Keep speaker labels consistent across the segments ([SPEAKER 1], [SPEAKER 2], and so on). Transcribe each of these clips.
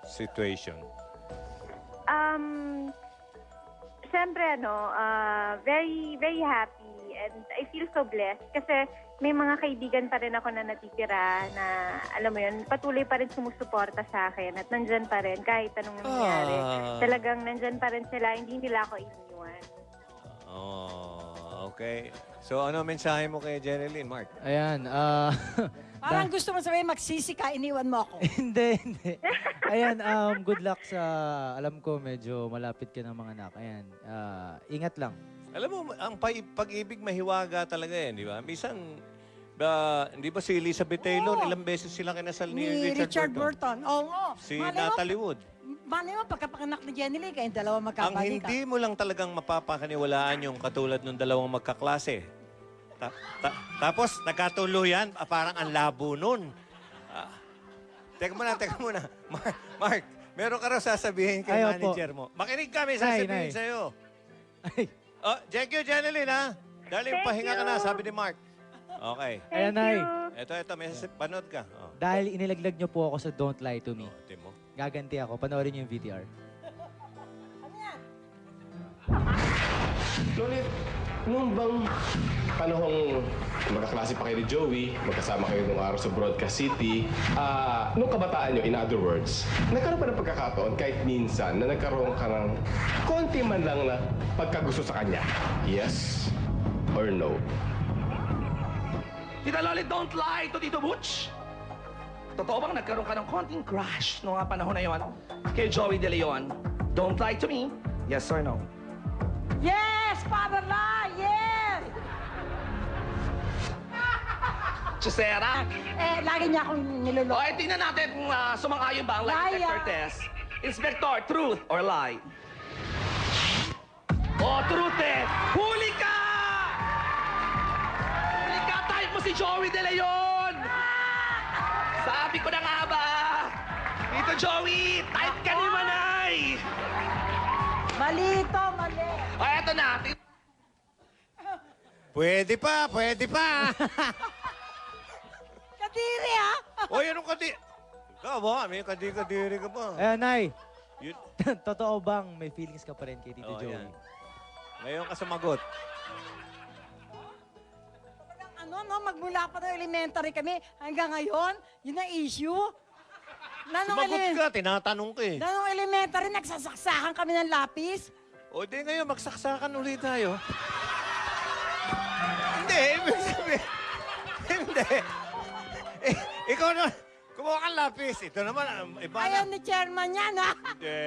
[SPEAKER 1] situation?
[SPEAKER 2] Siyempre, very, very happy and I feel so blessed kasi may mga kaibigan pa rin ako na natitira na, alam mo yun, patuloy pa rin sumusuporta sa akin at nandyan pa rin kahit anong nangyari. Talagang nandyan pa rin sila, hindi nila ako iniwan.
[SPEAKER 1] Oh, okay. So, ano mensahe mo kay Jeneline, Mark?
[SPEAKER 3] Ayan,
[SPEAKER 4] Parang gusto mo sabihin, magsisi ka, iniwan mo ako.
[SPEAKER 3] hindi. Ayan, good luck sa, alam ko medyo malapit ka ng mga anak. Ayan, ingat lang.
[SPEAKER 1] Alam mo, ang pag-ibig mahiwaga talaga di ba? Minsan, hindi ba si Elizabeth Taylor, ilang beses sila kinasal ni Richard Burton?
[SPEAKER 4] Oo.
[SPEAKER 1] Si Natalie Wood.
[SPEAKER 4] Malay mo, pagkapanganak ni Jenny Lee, kayong dalawa
[SPEAKER 1] Ang
[SPEAKER 4] magkabalikan.
[SPEAKER 1] hindi mo lang talagang mapapakaniwalaan yung katulad ng dalawang magkaklase. Tapos, nagkatuluyan, parang ang labo nun. Teka muna. Mark, meron ka raw sasabihin kay
[SPEAKER 3] Ay, opo.
[SPEAKER 1] manager mo. Makinig kami, sasabihin
[SPEAKER 3] Nay.
[SPEAKER 1] sa'yo.
[SPEAKER 3] Ay,
[SPEAKER 1] Thank you, Jeneline, ha? Dali,
[SPEAKER 2] Thank
[SPEAKER 1] pahinga ka
[SPEAKER 2] you.
[SPEAKER 1] na, sabi ni Mark. Okay.
[SPEAKER 3] ayan,
[SPEAKER 2] Thank
[SPEAKER 3] Nay.
[SPEAKER 2] you.
[SPEAKER 1] Ito, may panood ka.
[SPEAKER 3] Dahil inilaglag niyo po ako sa Don't Lie to Me.
[SPEAKER 1] Timo.
[SPEAKER 3] Gaganti ako. Panoorin niyo yung VTR.
[SPEAKER 5] Ngunit, nung bang panahong magkaklase pa kayo ni Joey, magkasama kayo nung araw sa Broadcast City, nung kabataan nyo, in other words, nagkaroon ba ng pagkakataon kahit minsan na nagkaroon ka ng konti man lang na pagkagusto sa kanya? Yes or no?
[SPEAKER 6] Tita Loli, don't lie to Tito Butch. Totoo bang nagkaroon ka ng konting crush noong panahon na yon kay Joey De Leon? Don't lie to me. Yes or no?
[SPEAKER 4] Yes, Father Lie, yes!
[SPEAKER 6] Chisera?
[SPEAKER 4] Lagi niya akong niloloko.
[SPEAKER 6] Okay, tingnan natin kung sumang-ayon ba ang lie detector
[SPEAKER 4] Liar.
[SPEAKER 6] test. Inspector, truth or lie? Oh, truth eh! Huli ka! Huli ka! Type mo si Joey De Leon! Sabi ko na nga ba? Tito Joey, type ka ni Manay!
[SPEAKER 4] Mali ito, mali.
[SPEAKER 6] O, eto na.
[SPEAKER 1] Pwede pa!
[SPEAKER 4] Kadiri, ha?
[SPEAKER 1] Oy, anong Ikaw ba? May kadiri ka pa.
[SPEAKER 3] Ayan, Nay.
[SPEAKER 1] Yun.
[SPEAKER 3] Totoo bang may feelings ka pa rin kay Tito Joey?
[SPEAKER 1] Yan. Ngayon ka sumagot.
[SPEAKER 4] Magmula pa ng elementary kami hanggang ngayon, yun ang issue.
[SPEAKER 1] Sumagot ka, tinatanong ka eh.
[SPEAKER 4] Nung elementary, nagsasaksakan kami ng lapis.
[SPEAKER 1] O di ngayon, magsaksakan ulit tayo. Hindi, ibig sabihin. Hindi. Ikaw na, kumuha kang lapis. Ito naman, iba
[SPEAKER 4] Ayaw
[SPEAKER 1] na.
[SPEAKER 4] ni chairman yan, ha?
[SPEAKER 1] Hindi.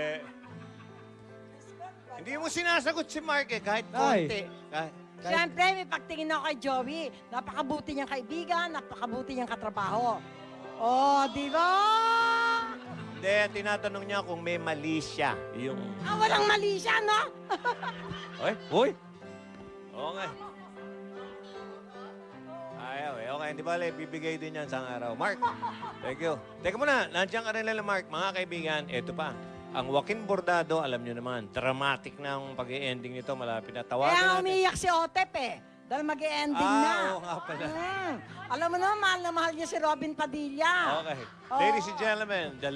[SPEAKER 1] Hindi mo sinasagot si Mark kahit
[SPEAKER 3] Ay.
[SPEAKER 1] konti.
[SPEAKER 4] Siyempre, may pagtingin ako kay Joey. Napakabuti niyang kaibigan, napakabuti niyang katrabaho. Oh, di ba?
[SPEAKER 1] Hindi, tinatanong niya kung may mali siya. Yung...
[SPEAKER 4] Walang mali siya, no?
[SPEAKER 1] Uy! Okay. Ayaw eh. Okay, hindi ba bibigay din yan sa araw. Mark, thank you. Teka muna, nandiyan ka rin lang, Mark. Mga kaibigan, eto pa. Ang Joaquin Bordado, alam nyo naman, dramatic na ang pag-i-ending nito. Malapit na. Tawagan
[SPEAKER 4] Kaya
[SPEAKER 1] natin.
[SPEAKER 4] umiiyak si Otep, eh. Dahil mag-e-ending na.
[SPEAKER 1] Oo nga pala.
[SPEAKER 4] Alam mo naman, mahal na mahal niya si Robin Padilla.
[SPEAKER 1] Okay.
[SPEAKER 4] Oo.
[SPEAKER 1] Ladies and gentlemen, the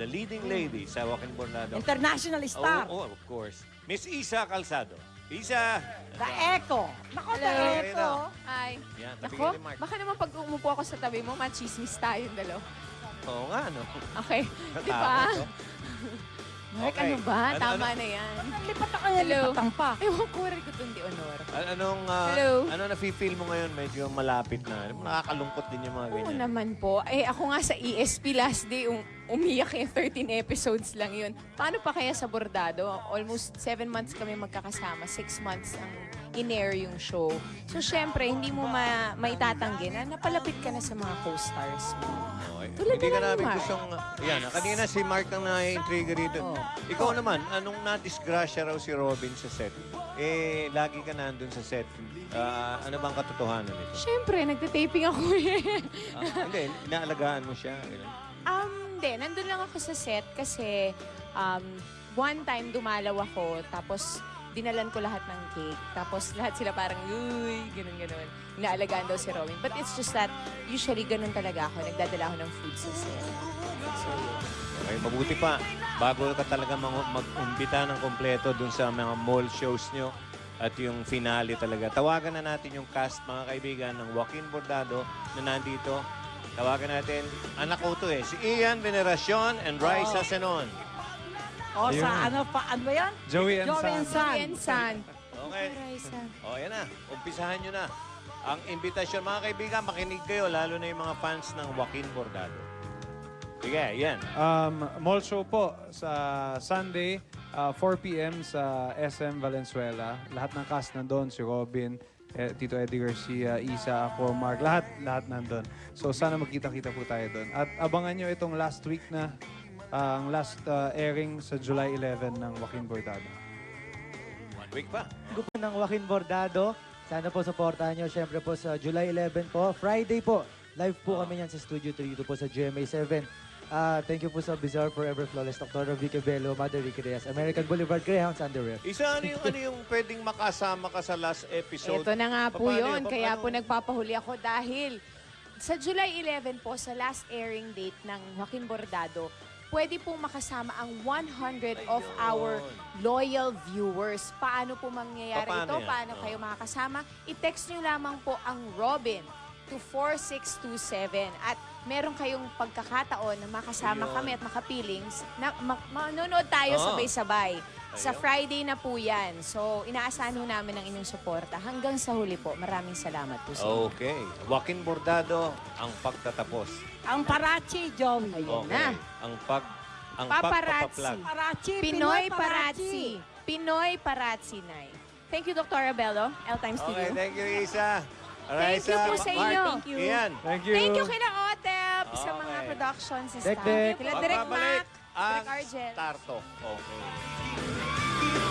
[SPEAKER 1] leading lady sa Joaquin Bordado.
[SPEAKER 4] International star.
[SPEAKER 1] Oh, of course. Miss Isa Calzado. Isa!
[SPEAKER 4] The Echo. Naku, The
[SPEAKER 7] Hello.
[SPEAKER 4] Echo.
[SPEAKER 7] Hi.
[SPEAKER 1] Yan,
[SPEAKER 7] Nako,
[SPEAKER 1] tabigyan ni Mark.
[SPEAKER 7] baka naman pag umupo ako sa tabi mo, machismis tayong dalawa.
[SPEAKER 1] Oo nga, no?
[SPEAKER 7] Okay, di ba?
[SPEAKER 1] Natakot, oh.
[SPEAKER 7] Mark,
[SPEAKER 1] Okay.
[SPEAKER 7] ano ba?
[SPEAKER 1] Ano,
[SPEAKER 7] Tama
[SPEAKER 1] ano?
[SPEAKER 7] na yan.
[SPEAKER 4] Lipat ako niya,
[SPEAKER 7] Hello.
[SPEAKER 4] lipatang pa.
[SPEAKER 7] Ewan ko, Rigoton de Honor.
[SPEAKER 1] Hello?
[SPEAKER 7] Hello.
[SPEAKER 1] Ano na-feel mo ngayon? Medyo malapit na. Nakakalungkot din yung mga
[SPEAKER 7] Oo
[SPEAKER 1] ganyan.
[SPEAKER 7] naman po. Ako nga sa ESP last day, umiyak yung 13 episodes lang yun. Paano pa kaya sa Bordado? Almost 7 months kami magkakasama. 6 months ang in-air yung show. So, syempre, hindi mo maitatanggi na napalapit ka na sa mga co-stars mo.
[SPEAKER 1] Okay.
[SPEAKER 7] Tulad
[SPEAKER 1] Hindi
[SPEAKER 7] na
[SPEAKER 1] ka
[SPEAKER 7] lang ni
[SPEAKER 1] namin
[SPEAKER 7] Mark.
[SPEAKER 1] gustong... Yan, kanina si Mark ang nai-intriga rito. Ikaw naman, anong na-disgrasya raw si Robin sa set? Lagi ka nandun sa set. Ano bang katotohanan nito?
[SPEAKER 7] Syempre, nagtitaping ako eh.
[SPEAKER 1] Hindi, inaalagaan mo siya. Ganun.
[SPEAKER 7] Hindi. Nandun lang ako sa set kasi one time dumalaw ako tapos dinalan ko lahat ng cake. Tapos lahat sila parang, uy, ganun-ganun. Inaalagaan daw si Robin. But it's just that, usually ganun talaga ako. Nagdadala ako ng food sa set.
[SPEAKER 1] Okay, mabuti pa. Bago ka talaga mag-umbita ng kompleto dun sa mga mall shows nyo at yung finale talaga. Tawagan na natin yung cast, mga kaibigan, ng Joaquin Bordado na nandito. Tawagan natin. Anak ko to eh. Si Ian Veneracion and Raisa Senon.
[SPEAKER 4] O, sa ano ba yan?
[SPEAKER 8] Joey and
[SPEAKER 4] Joey and San.
[SPEAKER 7] Yan, San.
[SPEAKER 1] Okay.
[SPEAKER 7] Raisa.
[SPEAKER 1] O, yan na. Umpisahan nyo na. Ang imbitasyon, mga kaibigan, makinig kayo, lalo na yung mga fans ng Joaquin Bordado. Sige, yan.
[SPEAKER 8] Mall show po sa Sunday, 4 p.m. sa SM Valenzuela. Lahat ng cast nandun, si Robin, Tito Eddie Garcia, Isa, ako, Mark, lahat nandun. So sana magkita-kita po tayo doon. At abangan nyo itong last week na, ang last airing sa July 11 ng Joaquin Bordado.
[SPEAKER 1] 1 week pa.
[SPEAKER 3] Grupo ng Joaquin Bordado. Sana po supportahan nyo. Siyempre po sa July 11 po. Friday po. Live po kami yan sa Studio 3 dito po sa GMA 7. Thank you po sa Bizarre Forever Flawless, Dr. Vicky Bello, Mother Ricky Reyes, American Boulevard, Greyhounds Underwear.
[SPEAKER 1] Isa, ano yung pwedeng makasama ka sa last episode?
[SPEAKER 7] Ito na nga po
[SPEAKER 1] Paano
[SPEAKER 7] yun.
[SPEAKER 1] yun?
[SPEAKER 7] Kaya
[SPEAKER 1] Paano?
[SPEAKER 7] po nagpapahuli ako dahil sa July 11 po, sa last airing date ng Joaquin Bordado, pwede pong makasama ang 100 of our loyal viewers. Paano po mangyayari
[SPEAKER 1] Paano
[SPEAKER 7] ito?
[SPEAKER 1] yan?
[SPEAKER 7] Paano kayo makakasama? I-text nyo lamang po ang Robin to 4627 at meron kayong pagkakataon na makasama
[SPEAKER 1] Ayun.
[SPEAKER 7] kami at makapilings na manonood tayo
[SPEAKER 1] Oo.
[SPEAKER 7] sabay-sabay. Sa
[SPEAKER 1] Ayun.
[SPEAKER 7] Friday na po yan. So, inaasahan ho namin ang inyong suporta. Hanggang sa huli po. Maraming salamat po sa inyo.
[SPEAKER 1] Okay. Joaquin Bordado, ang pagtatapos.
[SPEAKER 4] Ang Parachi, Joey.
[SPEAKER 7] Ayun
[SPEAKER 1] Okay.
[SPEAKER 7] na.
[SPEAKER 1] Ang
[SPEAKER 7] Paparazzi.
[SPEAKER 1] pagpapaplag.
[SPEAKER 4] Parachi,
[SPEAKER 7] Pinoy Parazzi. Pinoy Parazzi, Nay. Thank you, Dr. Bello. L-Time
[SPEAKER 1] Okay,
[SPEAKER 7] Studio.
[SPEAKER 1] thank you, Isa.
[SPEAKER 7] Thank you po sa
[SPEAKER 1] Mark,
[SPEAKER 7] inyo. Thank you.
[SPEAKER 1] Ian.
[SPEAKER 8] Thank you.
[SPEAKER 7] Thank you kina Otep sa mga
[SPEAKER 1] Okay.
[SPEAKER 7] productions sa
[SPEAKER 3] Dek,
[SPEAKER 7] staff.
[SPEAKER 3] Dek.
[SPEAKER 7] Kila Direk
[SPEAKER 1] Magbabalik
[SPEAKER 7] Mac,
[SPEAKER 1] ang
[SPEAKER 7] Direk Argel.
[SPEAKER 1] Starto. Okay.